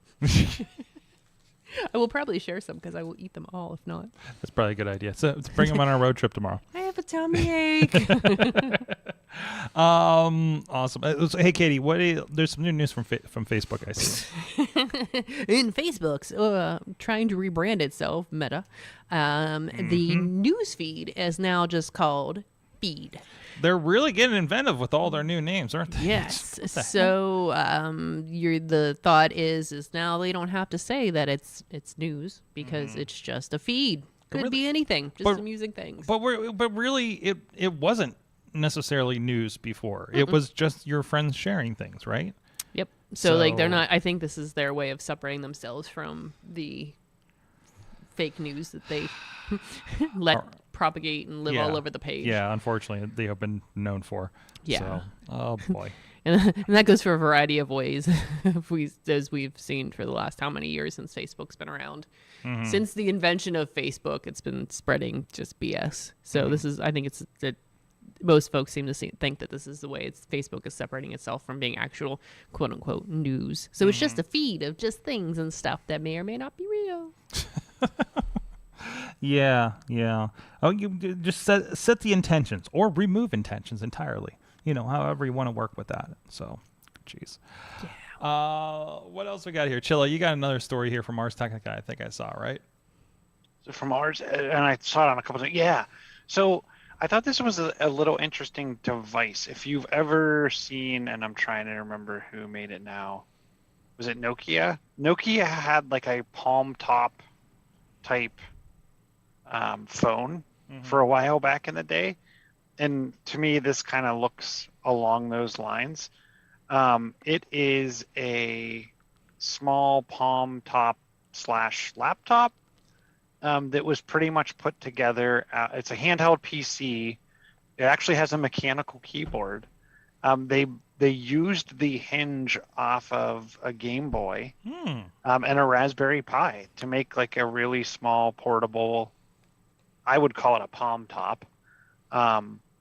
I will probably share some because I will eat them all if not. That's probably a good idea. So let's bring them on our road trip tomorrow. I have a tummy ache. Awesome. Hey, Katie, there's some new news from Facebook, I see. In Facebook's trying to rebrand itself, Meta, the news feed is now just called Feed. They're really getting inventive with all their new names, aren't they? Yes. So the thought is now they don't have to say that it's news because it's just a feed. Could be anything, just amusing things. But really, it wasn't necessarily news before. It was just your friends sharing things, right? Yep. So like they're not. I think this is their way of separating themselves from the fake news that they let propagate and live all over the page. Yeah, unfortunately, they have been known for. Yeah. So, oh boy. And that goes for a variety of ways, as we've seen for the last how many years since Facebook's been around. Since the invention of Facebook, it's been spreading just BS. So I think it's that most folks seem to think that this is the way Facebook is separating itself from being actual quote unquote news. So it's just a feed of just things and stuff that may or may not be real. Yeah. Oh, you just set the intentions or remove intentions entirely. However you want to work with that. So, jeez. Yeah. What else we got here? Chilla, you got another story here from Ars Technica, I think I saw, right? So from Ars, and I saw it on a couple of, yeah. So I thought this was a little interesting device. If you've ever seen, and I'm trying to remember who made it now. Was it Nokia? Nokia had like a Palmtop type phone for a while back in the day. And to me, this kind of looks along those lines. It is a small Palmtop / laptop that was pretty much put together. It's a handheld PC. It actually has a mechanical keyboard. They used the hinge off of a Game Boy and a Raspberry Pi to make like a really small portable. I would call it a Palmtop,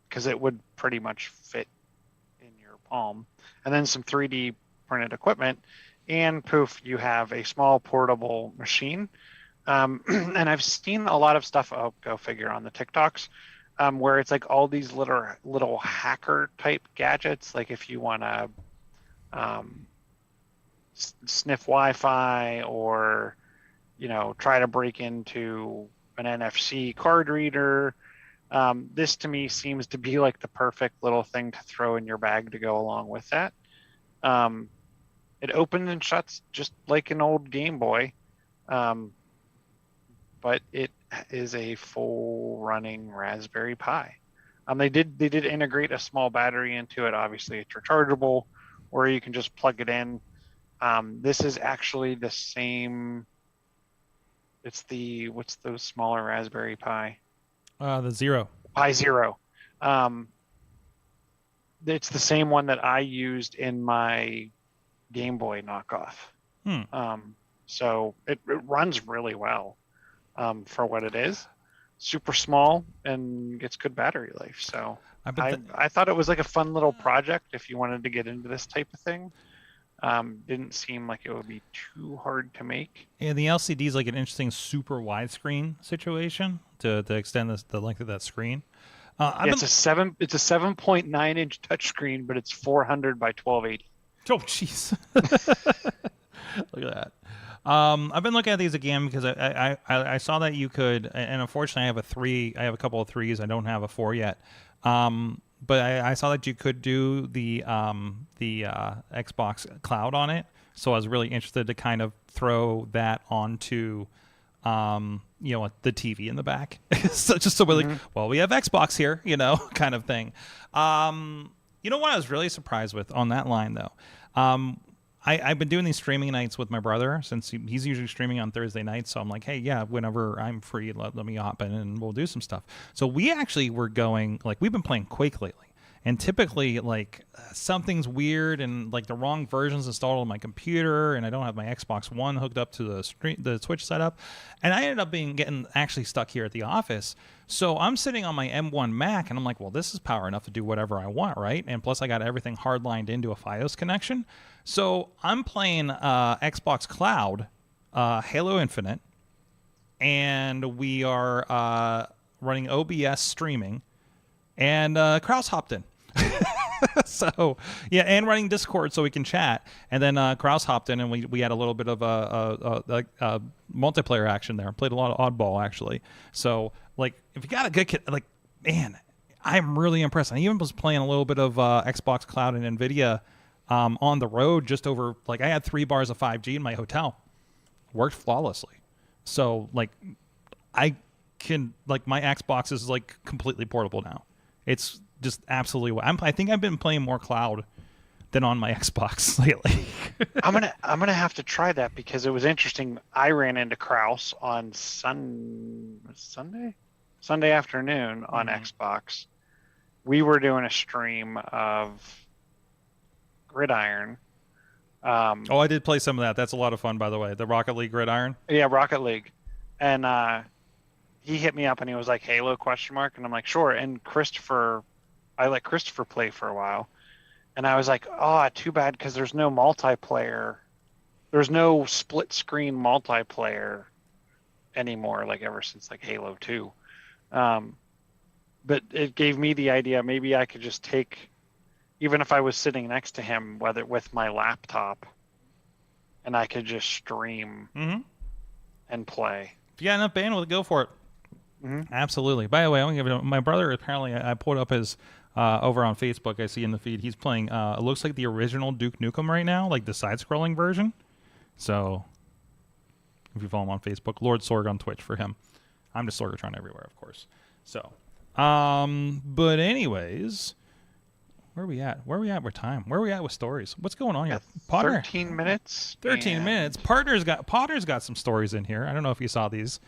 because it would pretty much fit in your palm. And then some 3D printed equipment, and poof, you have a small portable machine. And I've seen a lot of stuff, oh, go figure, on the TikToks, where it's like all these little hacker type gadgets. Like if you want to sniff Wi-Fi, or try to break into an NFC card reader. This to me seems to be like the perfect little thing to throw in your bag to go along with that. It opens and shuts just like an old Game Boy, but it is a full running Raspberry Pi. They did integrate a small battery into it. Obviously, it's rechargeable, or you can just plug it in. This is actually the same. It's what's those smaller Raspberry Pi? The Zero. Pi Zero. It's the same one that I used in my Game Boy knockoff. So it runs really well for what it is. Super small and gets good battery life. So I thought it was like a fun little project if you wanted to get into this type of thing. Didn't seem like it would be too hard to make. Yeah, the LCD is like an interesting super widescreen situation to extend the length of that screen. It's a 7.9 inch touchscreen, but it's 400 by 1280. Oh, jeez. Look at that. I've been looking at these again because I saw that you could, and unfortunately I have a 3. I have a couple of 3s. I don't have a 4 yet. But I saw that you could do the Xbox Cloud on it, so I was really interested to kind of throw that onto the TV in the back. So just so we're like, well, we have Xbox here, kind of thing. You know what I was really surprised with on that line though? I've been doing these streaming nights with my brother since he's usually streaming on Thursday nights. So I'm like, hey, yeah, whenever I'm free, let me hop in and we'll do some stuff. So we actually were going, like, we've been playing Quake lately. And typically, like, something's weird and, like, the wrong version's installed on my computer and I don't have my Xbox One hooked up to the Switch setup. And I ended up getting actually stuck here at the office. So I'm sitting on my M1 Mac and I'm like, well, this is power enough to do whatever I want, right? And plus I got everything hardlined into a FiOS connection. So I'm playing Xbox Cloud, Halo Infinite, and we are running OBS streaming, and Kraus hopped in. So, yeah, and running Discord so we can chat. And then Kraus hopped in, and we had a little bit of a multiplayer action there. Played a lot of Oddball, actually. So, like, if you got a good kid, like, man, I'm really impressed. I even was playing a little bit of Xbox Cloud and NVIDIA on the road just over, like, I had 3 bars of 5G in my hotel. Worked flawlessly. So, like, I can, like, my Xbox is, like, completely portable now. It's just absolutely, I think I've been playing more cloud than on my Xbox lately. I'm gonna have to try that because it was interesting. I ran into Kraus on Sunday afternoon on Xbox. We were doing a stream of Gridiron. I did play some of that. That's a lot of fun, by the way. The Rocket League Gridiron. Yeah, Rocket League, and he hit me up and he was like, "Halo?" ? And I'm like, "Sure." And I let Christopher play for a while, and I was like, "Oh, too bad because there's no multiplayer. There's no split screen multiplayer anymore. Like ever since like Halo 2." But it gave me the idea. Maybe I could just take, even if I was sitting next to him, whether with my laptop, and I could just stream and play. If you got enough bandwidth, go for it. Absolutely. By the way, I'm gonna give it. My brother apparently, I pulled up his over on Facebook. I see in the feed he's playing. It looks like the original Duke Nukem right now, like the side-scrolling version. So, if you follow him on Facebook, Lord Sorg on Twitch for him. I'm just Sorgatron everywhere, of course. So, but anyways, where are we at? Where are we at with time? Where are we at with stories? What's going on here? Potter? 13 minutes. 13 minutes. Potter's got some stories in here. I don't know if you saw these.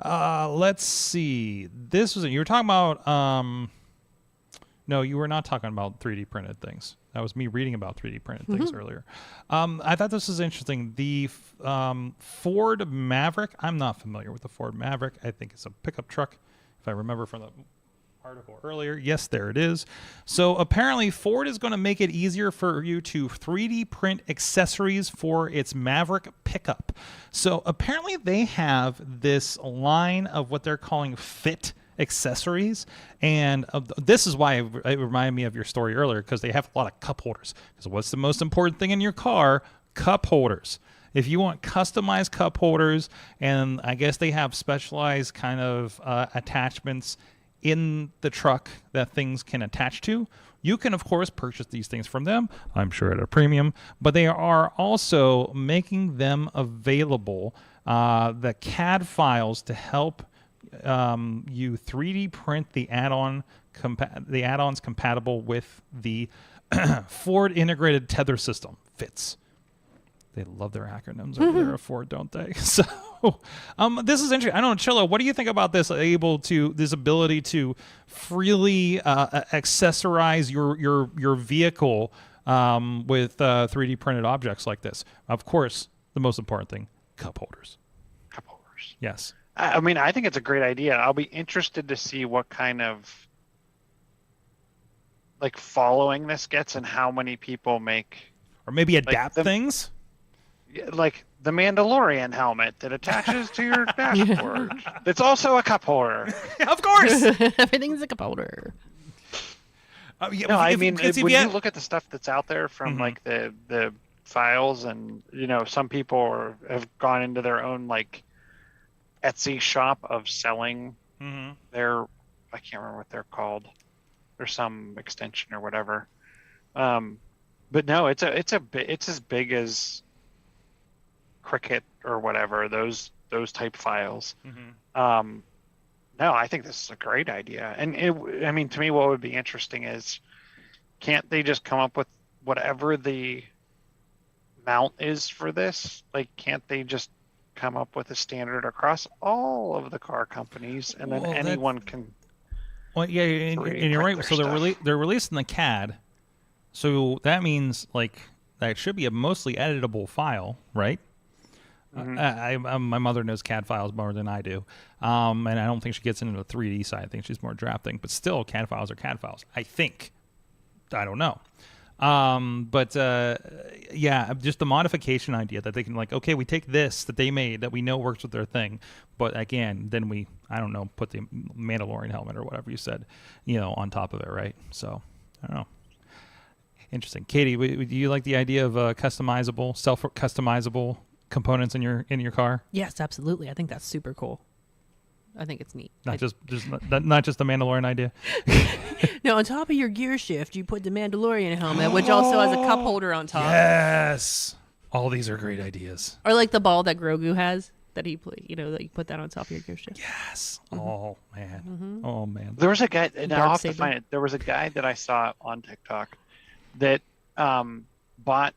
Let's see. This was you were talking about No, you were not talking about 3D printed things. That was me reading about 3D printed things earlier. I thought this was interesting. The Ford Maverick. I'm not familiar with the Ford Maverick. I think it's a pickup truck, if I remember from the article earlier. Yes, there it is. So apparently Ford is going to make it easier for you to 3D print accessories for its Maverick pickup. So apparently they have this line of what they're calling fit accessories, and this is why it reminded me of your story earlier, because they have a lot of cup holders. Because what's the most important thing in your car? Cup holders. If you want customized cup holders, and I guess they have specialized kind of attachments in the truck that things can attach to, you can of course purchase these things from them, I'm sure at a premium, but they are also making them available, the CAD files to help you 3D print the add-ons compatible with the Ford integrated tether system. FITS. They love their acronyms over there at Ford, don't they? So this is interesting. I don't know, Chilla, what do you think about this ability to freely accessorize your vehicle with 3D printed objects like this? Of course, the most important thing, cup holders. Cup holders. Yes. I mean, I think it's a great idea. I'll be interested to see what kind of like following this gets and how many people make, or maybe adapt things. Like the Mandalorian helmet that attaches to your dashboard. It's also a cup holder. Of course. Everything's a cup holder. No, I mean, when you look at the stuff that's out there from like the files, and some people have gone into their own like Etsy shop of selling their, I can't remember what they're called. There's some extension or whatever. But no, it's as big as Cricut or whatever, those type files. No, I think this is a great idea. And I mean, to me, what would be interesting is, can't they just come up with whatever the mount is for this? Like, can't they just come up with a standard across all of the car companies, and then anyone can? Well, yeah, and you're right. So they're releasing the CAD, so that means like that should be a mostly editable file, right? My mother knows CAD files more than I do, and I don't think she gets into the 3D side. I think she's more drafting, but still, CAD files are CAD files. I think. I don't know. Yeah, just the modification idea that they can like, okay, we take this that they made that we know works with their thing, but again, then we, I don't know, put the Mandalorian helmet or whatever you said, on top of it, right? So, I don't know. Interesting. Katie, do you like the idea of customizable, self-customizable components in your car? Yes, absolutely. I think that's super cool. I think it's neat. Not just the Mandalorian idea. No, on top of your gear shift, you put the Mandalorian helmet, which also has a cup holder on top. Yes. All these are great ideas. Or like the ball that Grogu has that he play, that you put that on top of your gear shift. Yes. Oh man. Oh man. There was a guy, and I'll have to find it. There was a guy that I saw on TikTok that bought.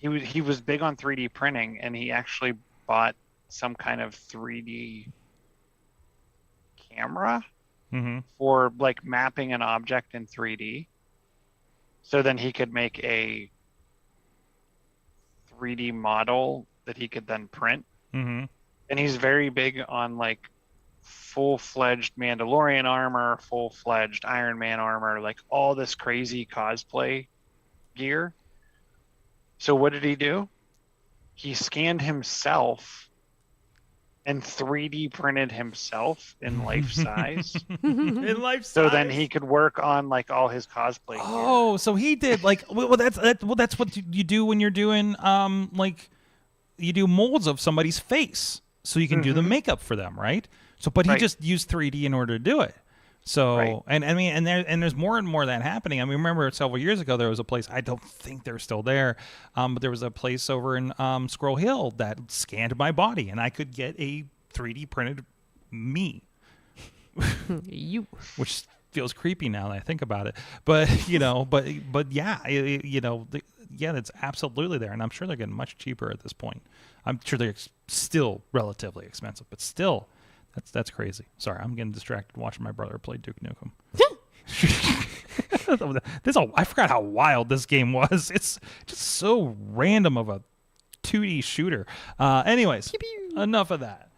He was big on 3D printing, and he actually bought some kind of 3D camera for like mapping an object in 3D. So then he could make a 3D model that he could then print. And he's very big on like full-fledged Mandalorian armor, full-fledged Iron Man armor, like all this crazy cosplay gear. So what did he do? He scanned himself and 3D printed himself in life size. In life size. So then he could work on like all his cosplay. Oh, so he did like that's what you do when you're doing like you do molds of somebody's face, so you can do the makeup for them, right? So, but he just used 3D in order to do it. So, and I mean, and there's more and more of that happening. I mean, remember several years ago there was a place, I don't think they're still there, but there was a place over in Squirrel Hill that scanned my body, and I could get a 3D printed me. Which feels creepy now that I think about it. But but yeah, yeah, that's absolutely there, and I'm sure they're getting much cheaper at this point. I'm sure they're still relatively expensive, but still. That's crazy. Sorry, I'm getting distracted watching my brother play Duke Nukem. I forgot how wild this game was. It's just so random of a 2D shooter. Anyways, enough of that.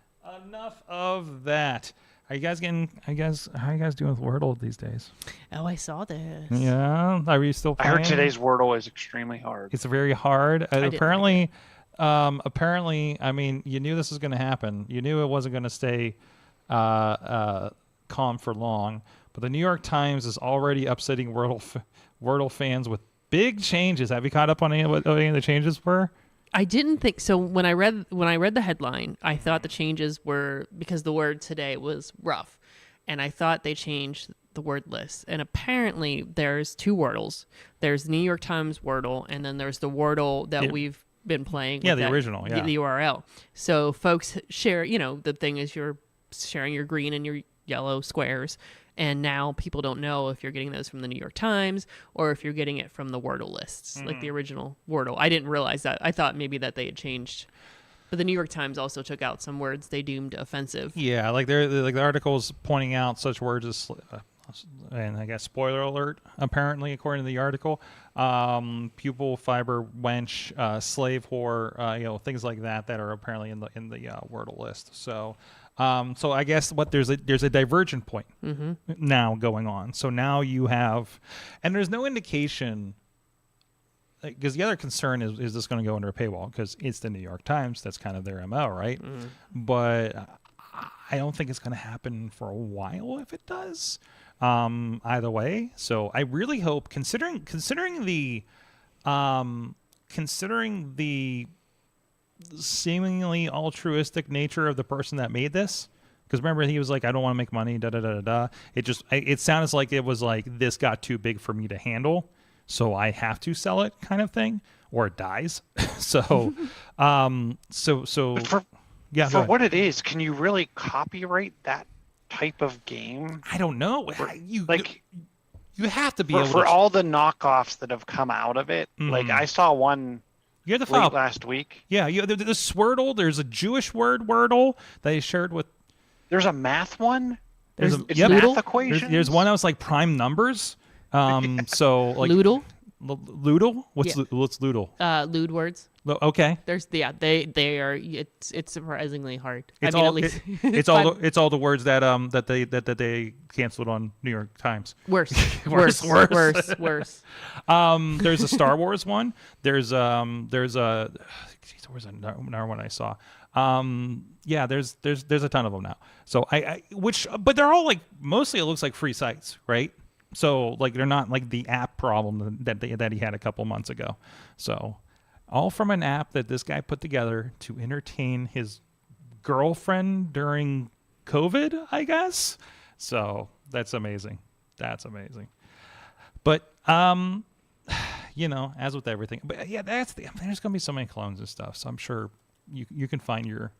How you guys doing with Wordle these days? Oh, I saw this. Yeah. Are you still playing? I heard today's Wordle is extremely hard. It's very hard. Apparently, I mean, you knew this was going to happen. You knew it wasn't going to stay calm for long. But the New York Times is already upsetting Wordle fans with big changes. Have you caught up on any of the changes were? I didn't think so. When I read the headline, I thought the changes were because the word today was rough, and I thought they changed the word list. And apparently, there's two Wordles. There's the New York Times Wordle, and then there's the Wordle that we've been playing. Yeah, the original. Yeah, the URL. So folks share. The thing is you're sharing your green and your yellow squares. And now people don't know if you're getting those from the New York Times or if you're getting it from the Wordle lists, like the original Wordle. I didn't realize that. I thought maybe that they had changed. But the New York Times also took out some words they deemed offensive. Yeah, like the article's pointing out such words as, and I guess spoiler alert, apparently, according to the article, pupil, fiber, wench, slave whore, things like that are apparently in the Wordle list. So I guess there's a divergent point now going on. So now you have, and there's no indication, because the other concern is this going to go under a paywall because it's the New York Times. That's kind of their MO, right? But I don't think it's going to happen for a while if it does. Either way. So I really hope, considering the seemingly altruistic nature of the person that made this, because remember he was like, I don't want to make money, da da da da. It sounds like it was like, this got too big for me to handle, so I have to sell it, kind of thing, or it dies. So For what it is, can you really copyright that type of game? I don't know. You have to be able for to, all the knockoffs that have come out of it. Like I saw one. You have to file last week. Yeah, the Swordle. There's a Jewish word Wordle that he shared with. There's a math one. It's math equations. There's one that was like prime numbers. So like Loodle. Loodle. What's Loodle? Lewd words. Okay. They are. It's surprisingly hard. It's all the words that they canceled on New York Times. Worse. Worse. Worse. There's a Star Wars one. There's a there was another one I saw. There's a ton of them now. So but they're all like, mostly it looks like free sites, right? So like they're not like the app problem that he had a couple months ago. So all from an app that this guy put together to entertain his girlfriend during COVID, I guess. So that's amazing. But as with everything, but yeah, there's gonna be so many clones and stuff. So I'm sure you can find your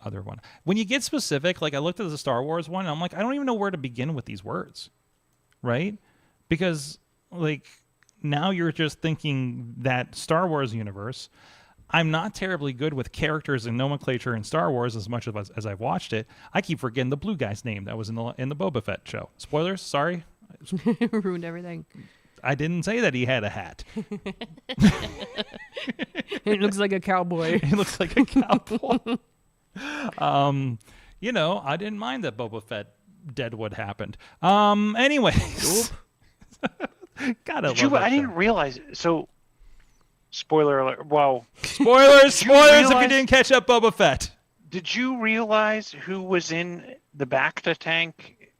other one. When you get specific, like I looked at the Star Wars one, and I'm like, I don't even know where to begin with these words, right? Because like now you're just thinking that Star Wars universe. I'm not terribly good with characters and nomenclature in Star Wars as much as I've watched it. I keep forgetting the blue guy's name that was in the Boba Fett show. Spoilers, sorry. Ruined everything. I didn't say that he had a hat. It looks like a cowboy. He looks like a cowboy. I didn't mind that Boba Fett Deadwood happened. Anyways. I didn't realize. So, spoiler alert. Well, spoilers if you didn't catch up Boba Fett. Did you realize who was in the Bacta tank?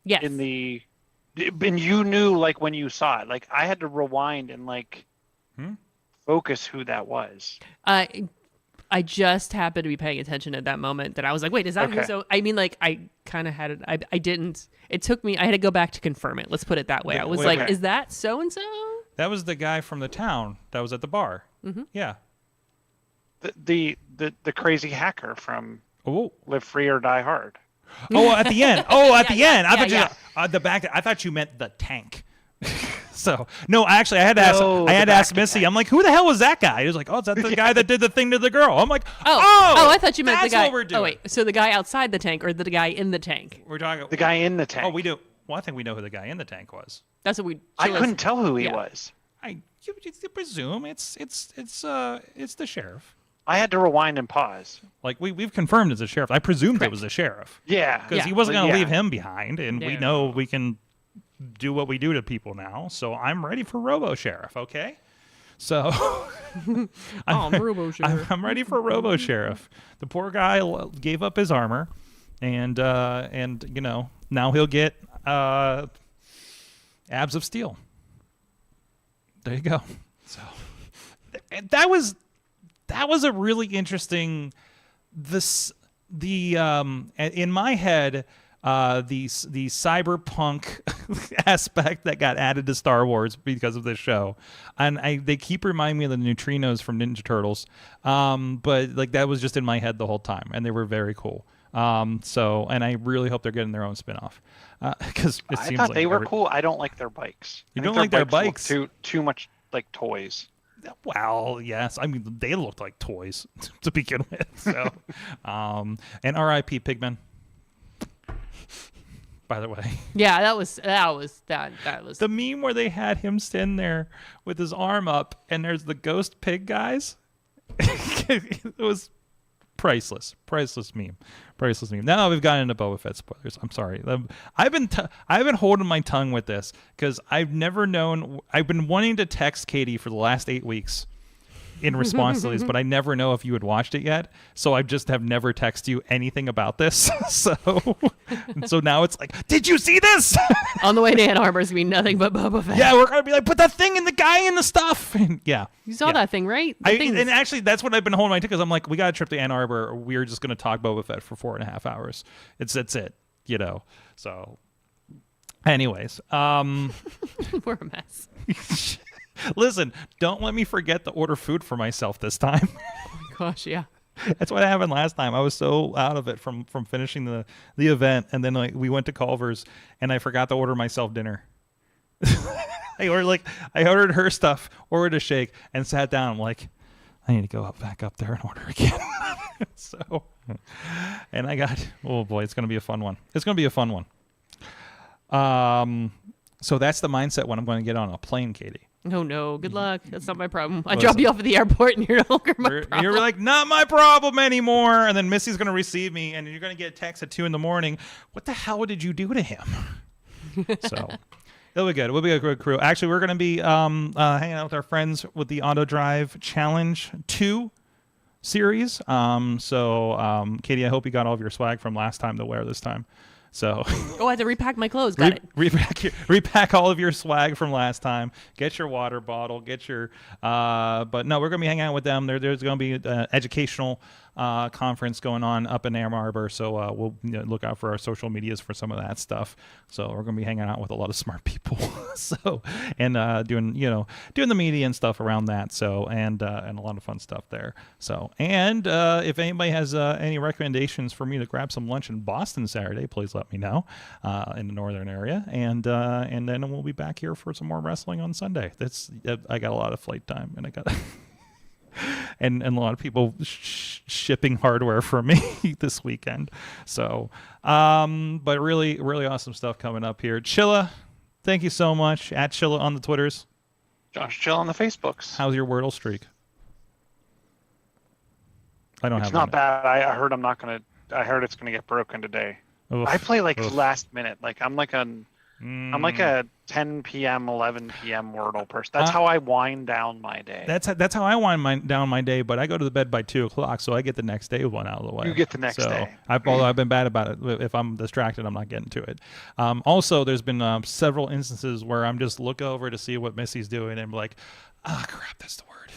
Yes. And you knew like when you saw it. Like I had to rewind and focus who that was. I just happened to be paying attention at that moment that I was like, wait, is that who? So I mean, like I kind of had it. I didn't. It took me. I had to go back to confirm it. Let's put it that way. I was is that so and so? That was the guy from the town that was at the bar. Mm-hmm. Yeah. The crazy hacker from Live Free or Die Hard. Oh, at the end. At the end. I thought the back. I thought you meant the tank. So no, actually, I had to ask Missy. I'm like, who the hell was that guy? He was like, oh, is that the guy that did the thing to the girl? I'm like, I thought you meant the guy. What we're doing. Oh wait, so the guy outside the tank or the guy in the tank? We're talking the guy in the tank. Oh, we do. Well, I think we know who the guy in the tank was. That's what we. I couldn't tell who he was. You presume it's the sheriff. I had to rewind and pause. Like we've confirmed it's a sheriff. I presumed it was the sheriff. Yeah, because he wasn't going to leave him behind, and we know we can do what we do to people now. So I'm ready for Robo Sheriff. Okay, so I'm Robo Sheriff. I'm ready for Robo Sheriff. The poor guy gave up his armor, and now he'll get abs of steel. There you go. So that was a really interesting. In my head, the cyberpunk aspect that got added to Star Wars because of this show, and they keep reminding me of the neutrinos from Ninja Turtles, but like that was just in my head the whole time, and they were very cool. So, and I really hope they're getting their own spinoff because I thought they were cool. I don't like their bikes. You don't like their bikes? Too much like toys. Well, yes. I mean, they looked like toys to begin with. So, and R.I.P. Pigman. By the way. Yeah, that was the meme where they had him stand there with his arm up, and there's the ghost pig guys. It was priceless meme. Now we've gotten into Boba Fett spoilers. I'm sorry. I've been holding my tongue with this because I've never known. I've been wanting to text Katie for the last 8 weeks in response to these, but I never know if you had watched it yet. So I just have never texted you anything about this. So now it's like, did you see this? On the way to Ann Arbor is gonna be nothing but Boba Fett. Yeah, we're gonna be like, put that thing in the guy in the stuff. And yeah, you saw that thing, right? And actually, that's what I've been holding my tongue because I'm like, we got a trip to Ann Arbor. We're just gonna talk Boba Fett for 4.5 hours. That's it, So, anyways, we're a mess. Listen, don't let me forget to order food for myself this time. Oh my gosh, yeah. That's what happened last time. I was so out of it from finishing the event, and then we went to Culver's, and I forgot to order myself dinner. I ordered her stuff, ordered a shake, and sat down. I'm like, I need to go back up there and order again. So, and I got, oh boy, it's gonna be a fun one. So that's the mindset when I'm going to get on a plane, Katie. Oh no, good luck. That's not my problem. I drop you off at the airport and you're no longer my problem. You're like, not my problem anymore. And then Missy's going to receive me and you're going to get a text at 2 a.m. What the hell did you do to him? So it'll be good. We'll be a good crew. Actually, we're going to be hanging out with our friends with the Auto Drive Challenge 2 series. Katie, I hope you got all of your swag from last time to wear this time. So, I had to repack my clothes. Got it. Repack all of your swag from last time. Get your water bottle. Get your. But no, we're gonna be hanging out with them. There's gonna be an educational conference going on up in Ann Arbor. So we'll look out for our social medias for some of that stuff. So we're gonna be hanging out with a lot of smart people. And doing the media and stuff around that. So and a lot of fun stuff there. So if anybody has any recommendations for me to grab some lunch in Boston Saturday, please let me know in the northern area. And then we'll be back here for some more wrestling on Sunday. I got a lot of flight time, and I got. And a lot of people shipping hardware for me this weekend. So, but really, really awesome stuff coming up here. Chilla, thank you so much. At Chilla on the Twitters. Josh Chilla on the Facebooks. How's your Wordle streak? It's not bad. I heard it's gonna get broken today. Oof. I play last minute. I'm like a 10 p.m., 11 p.m. Wordle person. That's how I wind down my day. That's how I wind down my day, but I go to the bed by 2 o'clock, so I get the next day one out of the way. You get the next day. Although I've been bad about it. If I'm distracted, I'm not getting to it. Also, there's been several instances where I'm just look over to see what Missy's doing, and I'm like, crap, that's the word.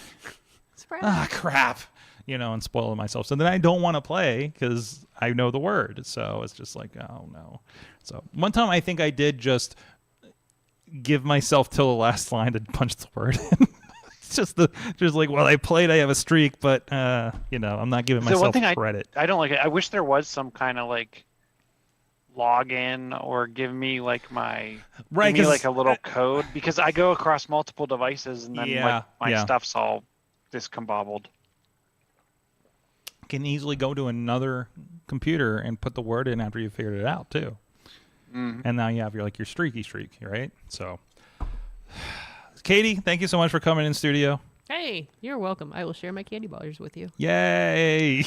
Crap. And spoiling myself. So then I don't want to play because I know the word. So it's just like, oh no. So one time I think I did just give myself till the last line to punch the word in. It's just I played, I have a streak, but I'm not giving myself credit. I don't like it. I wish there was some kind of login or give me my a little code, because I go across multiple devices and then my stuff's all discombobbled. Can easily go to another computer and put the word in after you figured it out too. and now you have your streaky streak, right? So, Katie, thank you so much for coming in studio. Hey, you're welcome. I will share my candy bars with you. Yay!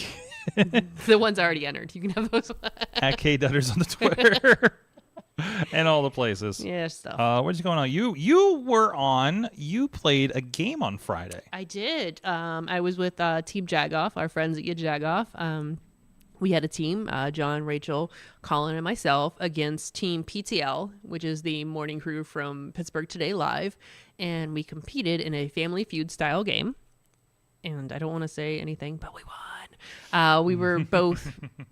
The ones already entered. You can have those. At Dudders on the Twitter and all the places. Yeah, stuff. What's going on? You played a game on Friday. I did. I was with Team Jagoff, our friends at Jagoff. We had a team, John, Rachel, Colin, and myself, against Team PTL, which is the morning crew from Pittsburgh Today Live. And we competed in a Family Feud style game. And I don't want to say anything, but we won. We were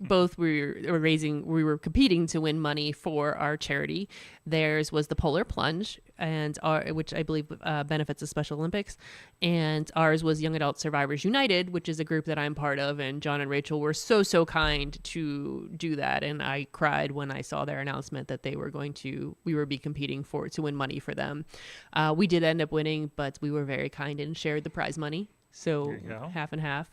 we were competing to win money for our charity. Theirs was the Polar Plunge, and which I believe benefits the Special Olympics, and ours was Young Adult Survivors United, which is a group that I'm part of. And John and Rachel were so kind to do that, and I cried when I saw their announcement that we would be competing to win money for them. We did end up winning, but we were very kind and shared the prize money. So half and half.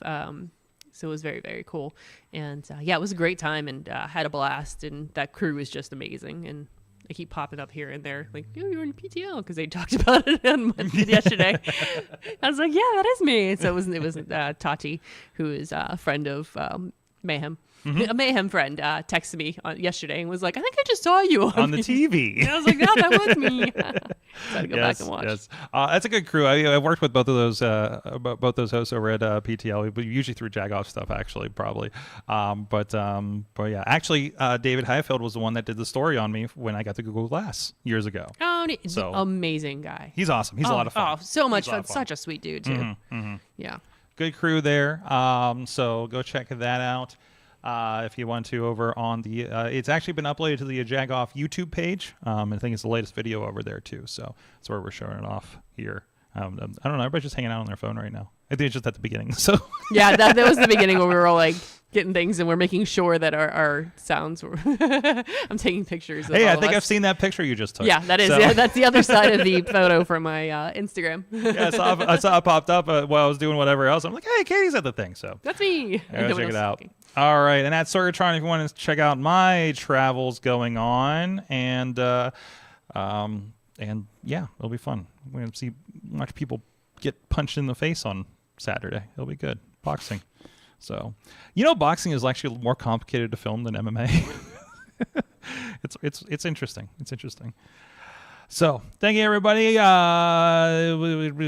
So it was very, very cool. And it was a great time, and had a blast. And that crew was just amazing. And I keep popping up here and there, like, oh, you're in PTL, because they talked about it yesterday. I was like, yeah, that is me. So it was Tati, who is a friend of Mayhem. A Mayhem friend texted me yesterday and was like, I think I just saw you on the TV. And I was like, no, that was me. So I had to go back and watch. Yes. That's a good crew. I worked with both of those hosts over at PTL. We usually through Jagoff stuff, actually, probably. But yeah, actually, David Highfield was the one that did the story on me when I got the Google Glass years ago. Oh, so amazing guy. He's awesome. He's a lot of fun. Oh, so much fun. Such a sweet dude too. Yeah. Good crew there. So go check that out. If you want to, over on the, it's actually been uploaded to the Jagoff YouTube page. I think it's the latest video over there too. So that's where we're showing it off here. I don't know. Everybody's just hanging out on their phone right now. I think it's just at the beginning. So yeah, that was the beginning where we were all like getting things, and we're making sure that our sounds were. I'm taking pictures. Of hey, all I think of us. I've seen that picture you just took. Yeah, that is. So. Yeah, that's the other side of the photo from my Instagram. Yeah, I saw it popped up while I was doing whatever else. I'm like, hey, Katie's at the thing. So that's me. Go check it out. All right, and at Sorgatron, if you want to check out my travels going on, and yeah, it'll be fun. We're gonna watch people get punched in the face on Saturday. It'll be good. Boxing. So, boxing is actually more complicated to film than MMA. It's interesting. It's interesting. So, thank you, everybody.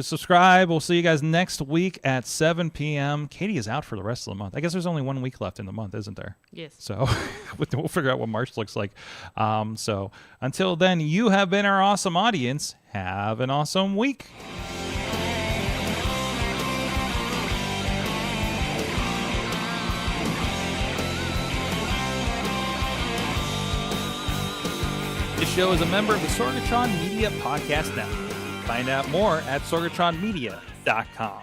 Subscribe. We'll see you guys next week at 7 p.m. Katie is out for the rest of the month. I guess there's only 1 week left in the month, isn't there? Yes. So, we'll figure out what March looks like. So, until then, you have been our awesome audience. Have an awesome week. This show is a member of the Sorgatron Media Podcast Network. Find out more at sorgatronmedia.com.